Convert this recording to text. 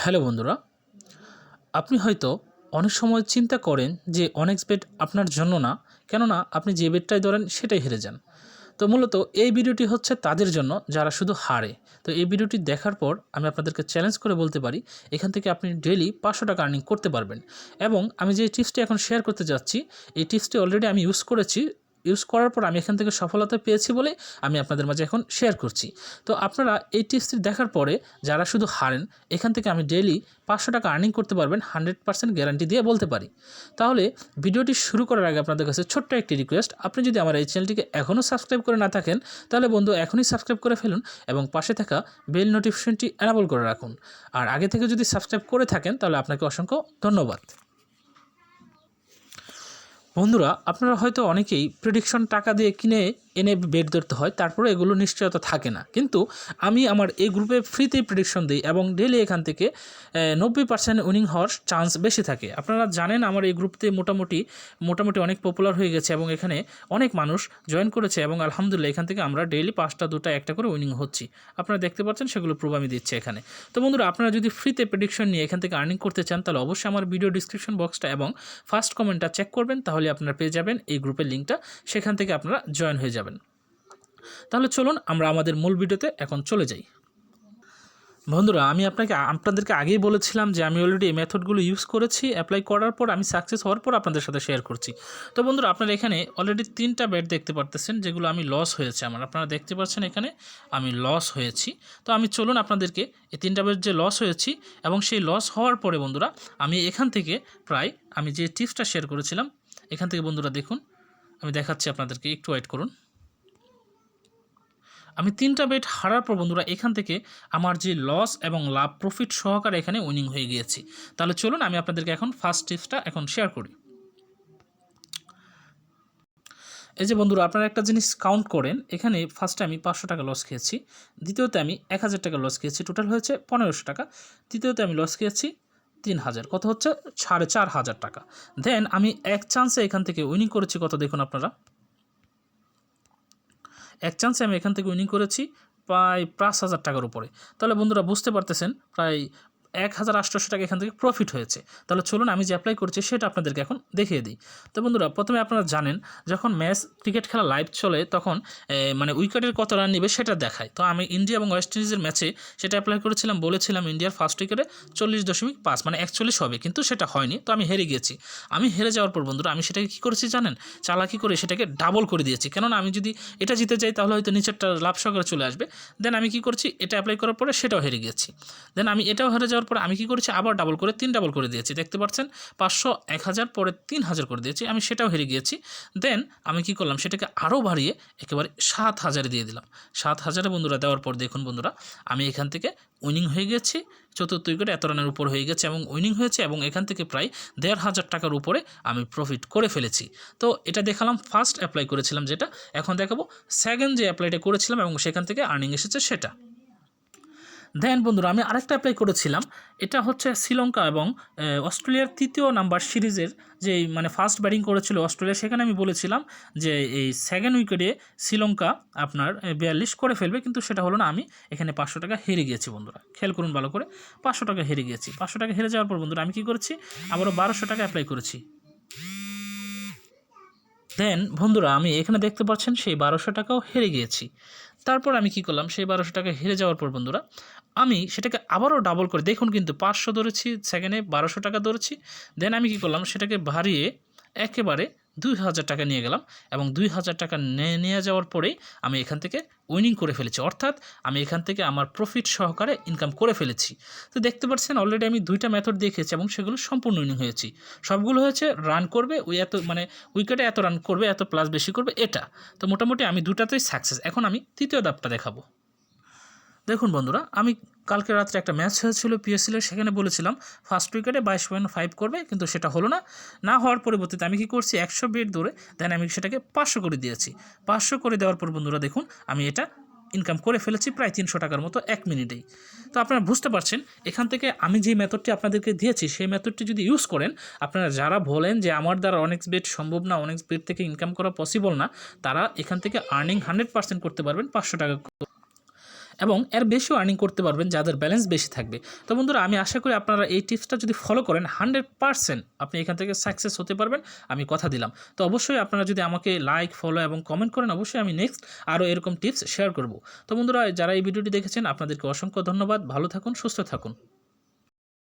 Hello বন্ধুরা, আপনি হয়তো অনেক সময় চিন্তা করেন যে অনেক বেট আপনার জন্য না, কেননা আপনি যে বেটটাই ধরেন সেটাই হেরে যান। তো মূলত এই ভিডিওটি হচ্ছে তাদের জন্য যারা শুধু হারে। তো এই ভিডিওটি দেখার পর আমি আপনাদেরকে চ্যালেঞ্জ করে বলতে পারি, এখান থেকে আপনি ডেইলি 500 টাকা আর্নিং করতে পারবেন। এবং আমি যে টিপসটি এখন শেয়ার করতে যাচ্ছি, এই টিপসটি অলরেডি আমি ইউজ করেছি। ইউজ করার পর আমি এখান থেকে সফলতা পেয়েছি বলে আমি আপনাদের মাঝে এখন শেয়ার করছি। তো আপনারা এই টিপসটি দেখার পরে যারা শুধু হারেন, এখান থেকে আমি ডেইলি 500 টাকা আর্নিং করতে পারবেন 100% গ্যারান্টি দিয়ে বলতে পারি। তাহলে ভিডিওটি শুরু করার আগে আপনাদের কাছে ছোট্ট একটি রিকোয়েস্ট, আপনি যদি আমার এই চ্যানেলটিকে এখনও সাবস্ক্রাইব করে না থাকেন তাহলে বন্ধু এখনই সাবস্ক্রাইব করে ফেলুন এবং পাশে থাকা বেল নোটিফিকেশনটি এনেবল করে রাখুন। আর আগে থেকে যদি সাবস্ক্রাইব করে থাকেন তাহলে আপনাকে অসংখ্য ধন্যবাদ। বন্ধুরা, আপনারা হয়তো অনেকেই প্রেডিকশন টাকা দিয়ে কিনে এনে বেট ধরতে হয়, তারপরে এগুলো নিশ্চয়তা থাকে না। কিন্তু আমি আমার এই গ্রুপে ফ্রিতেই প্রেডিকশন দিই এবং ডেলি এখান থেকে 90% উইনিং হওয়ার চান্স বেশি থাকে। আপনারা জানেন আমার এই গ্রুপতে মোটামুটি অনেক পপুলার হয়ে গেছে এবং এখানে অনেক মানুষ জয়েন করেছে এবং আলহামদুলিল্লাহ এখান থেকে আমরা ডেইলি 5টা 2টা 1টা করে উইনিং হচ্ছি। আপনারা দেখতে পাচ্ছেন, সেগুলো প্রুফ আমি দিচ্ছি এখানে। তো বন্ধুরা, আপনারা যদি ফ্রিতে প্রেডিকশন নিয়ে এখান থেকে আর্নিং করতে চান তাহলে অবশ্যই আমার ভিডিও ডিসক্রিপশন বক্সটা এবং ফার্স্ট কমেন্টটা চেক করবেন, তাহলে আপনারা পেয়ে যাবেন এই গ্রুপের লিঙ্কটা। সেখান থেকে আপনারা জয়েন হয়ে যাবেন। তাহলে চলুন আমরা আমাদের মূল ভিডিওতে এখন চলে যাই। বন্ধুরা, আমি আপনাদেরকে আগেই বলেছিলাম যে আমি অলরেডি এই মেথডগুলো ইউজ করেছি। অ্যাপ্লাই করার পর আমি সাকসেস হওয়ার পর আপনাদের সাথে শেয়ার করছি। তো বন্ধুরা, আপনারা এখানে অলরেডি 3টা ব্যাট দেখতে পারতেছেন যেগুলো আমি লস হয়েছে আপনারা দেখতে পাচ্ছেন এখানে আমি লস হয়েছি। তো আমি চলুন আপনাদেরকে এই 3টা ব্যাট যে লস হয়েছি এবং সেই লস হওয়ার পরে বন্ধুরা আমি এখান থেকে আমি যে টিপসটা শেয়ার করেছিলাম এখান থেকে বন্ধুরা দেখুন, আমি দেখাচ্ছি আপনাদেরকে, একটু ওয়েট করুন। আমি 3টা বেট হারার পর বন্ধুরা এখান থেকে আমার যে লস এবং লাভ প্রফিট সহকারে এখানে উইনিং হয়ে গিয়েছি। তাহলে চলুন আমি আপনাদেরকে এখন ফার্স্ট টিপসটা এখন শেয়ার করি। এই যে বন্ধুরা, আপনারা একটা জিনিস কাউন্ট করেন, এখানে ফার্স্টে আমি 500 টাকা লস খেয়েছি, দ্বিতীয়তে আমি 1000 টাকা লস খেয়েছি, টোটাল হয়েছে 1500 টাকা। তৃতীয়তে আমি লস খেয়েছি 3000, কত হচ্ছে 4500 টাকা। দেন আমি এক চান্সে এখান থেকে উইনিং করেছি কত দেখুন আপনারা, এক চান্সে আমি এখান থেকে উইনিং করেছি প্রায় 5000 টাকার উপরে। তাহলে বন্ধুরা বুঝতে পারতেছেন প্রায় 1800 টাকা এখান থেকে প্রফিট হয়েছে। তাহলে চলুন আমি যে অ্যাপ্লাই করছি সেটা আপনাদেরকে এখন দেখিয়ে দিই। তো বন্ধুরা, প্রথমে আপনারা জানেন যখন ম্যাচ ক্রিকেট খেলা লাইভ চলে তখন মানে উইকেটের কত রান নেবে সেটা দেখায়। তো আমি ইন্ডিয়া এবং ওয়েস্ট ইন্ডিজের ম্যাচে সেটা অ্যাপ্লাই করেছিলাম, বলেছিলাম ইন্ডিয়ার ফার্স্ট উইকেটে 40.5 মানে 41 হবে, কিন্তু সেটা হয়নি। তো আমি হেরে গিয়েছি। আমি হেরে যাওয়ার পর বন্ধুরা আমি সেটাকে কী করেছি জানেন, চালাকি করে সেটাকে ডাবল করে দিয়েছি। কেননা আমি যদি এটা জিতে যাই তাহলে হয়তো নিচেরটা লাভ সহকারে চলে আসবে। দেন আমি কী করছি, এটা অ্যাপ্লাই করার পরে সেটাও হেরে গিয়েছি। দেন আমি এটাও হেরে যাওয়ার পর আমি কী করেছি, আবার ডাবল করে 3 ডাবল করে দিয়েছি। দেখতে পাচ্ছেন 500 1000 পরে 3000 করে দিয়েছি, আমি সেটাও হেরে গিয়েছি। দেন আমি কী করলাম, সেটাকে আরও বাড়িয়ে একেবারে 7000 দিয়ে দিলাম। 7000 বন্ধুরা দেওয়ার পর দেখুন বন্ধুরা আমি এখান থেকে উইনিং হয়ে গেছি, চতুর্থ উইকেটে এত রানের উপর হয়ে গেছে এবং উইনিং হয়েছে এবং এখান থেকে প্রায় 1500 টাকার উপরে আমি প্রফিট করে ফেলেছি। তো এটা দেখালাম ফার্স্ট অ্যাপ্লাই করেছিলাম যেটা, এখন দেখাবো সেকেন্ড যে অ্যাপ্লাইটা করেছিলাম এবং সেখান থেকে আর্নিং এসেছে সেটা। দেন বন্ধুরা আমি আরেকটা অ্যাপ্লাই করেছিলাম, এটা হচ্ছে শ্রীলঙ্কা এবং অস্ট্রেলিয়ার 3য় নাম্বার সিরিজের যে মানে ফার্স্ট ব্যাটিং করেছিল অস্ট্রেলিয়া, সেখানে আমি বলেছিলাম যে এই সেকেন্ড উইকেটে শ্রীলঙ্কা আপনার 42 করে ফেলবে, কিন্তু সেটা হলো না। আমি এখানে 500 টাকা হেরে গিয়েছি বন্ধুরা, খেয়াল করুন ভালো করে, 500 টাকা হেরে গিয়েছি। 500 টাকা হেরে যাওয়ার পর বন্ধুরা আমি কী করেছি, আবারও 1200 টাকা অ্যাপ্লাই করেছি। দেন বন্ধুরা আমি এখানে দেখতে পাচ্ছেন সেই 1200 টাকাও হেরে গিয়েছি। তারপর আমি কি করলাম, সেই 1200 টাকা হেরে যাওয়ার পর বন্ধুরা আমি সেটাকে আবারও ডাবল করে, দেখুন কিন্তু 500 ধরেছি, সেকেন্ডে 1200 টাকা ধরেছি। দেন আমি কি করলাম, সেটাকে বাড়িয়ে একেবারে 2000 টাকা নিয়ে গেলাম এবং 2000 টাকা নিয়ে যাওয়ার পরেই আমি এখান থেকে উইনিং করে ফেলেছি, অর্থাৎ আমি এখান থেকে আমার প্রফিট সহকারে ইনকাম করে ফেলেছি। তো দেখতে পাচ্ছেন অলরেডি আমি 2টা মেথড দেখেছি এবং সেগুলো সম্পূর্ণ উইনিং হয়েছি। সবগুলো হয়েছে রান করবে ওই এত মানে উইকেটে এত রান করবে, এত প্লাস বেশি করবে এটা। তো মোটামুটি আমি 2টাতেই সাকসেস। এখন আমি তৃতীয় ধাপটা দেখাবো। দেখুন বন্ধুরা, আমি কালকে রাত্রে একটা ম্যাচ হয়েছিল পিএসএলের, সেখানে বলেছিলাম ফার্স্ট উইকেটে 22.5 করবে, কিন্তু সেটা হলো না। না হওয়ার পরিবর্তে আমি কী করছি, 100 বেট ধরে দেন আমি সেটাকে 500 করে দিয়েছি। 500 করে দেওয়ার পর বন্ধুরা দেখুন আমি এটা ইনকাম করে ফেলেছি প্রায় 300 টাকার মতো 1 মিনিটেই। তো আপনারা বুঝতে পারছেন এখান থেকে আমি যে মেথডটি আপনাদেরকে দিয়েছি সেই মেথডটি যদি ইউজ করেন, আপনারা যারা বলেন যে আমার দ্বারা অনেক বেট সম্ভব না, অনেক বেট থেকে ইনকাম করা পসিবল না, তারা এখান থেকে আর্নিং 100% করতে পারবেন 500 টাকা। এবং এর বেশিও আর্নিং করতে পারবেন যাদের ব্যালেন্স বেশি থাকবে। তো বন্ধুরা, আমি আশা করি আপনারা এই টিপসটা যদি ফলো করেন 100% আপনি এখান থেকে সাকসেস হতে পারবেন, আমি কথা দিলাম। তো অবশ্যই আপনারা যদি আমাকে লাইক, ফলো এবং কমেন্ট করেন, অবশ্যই আমি নেক্সট আরও এরকম টিপস শেয়ার করব। তো বন্ধুরা, যারা এই ভিডিওটি দেখেছেন আপনাদেরকে অসংখ্য ধন্যবাদ। ভালো থাকুন, সুস্থ থাকুন।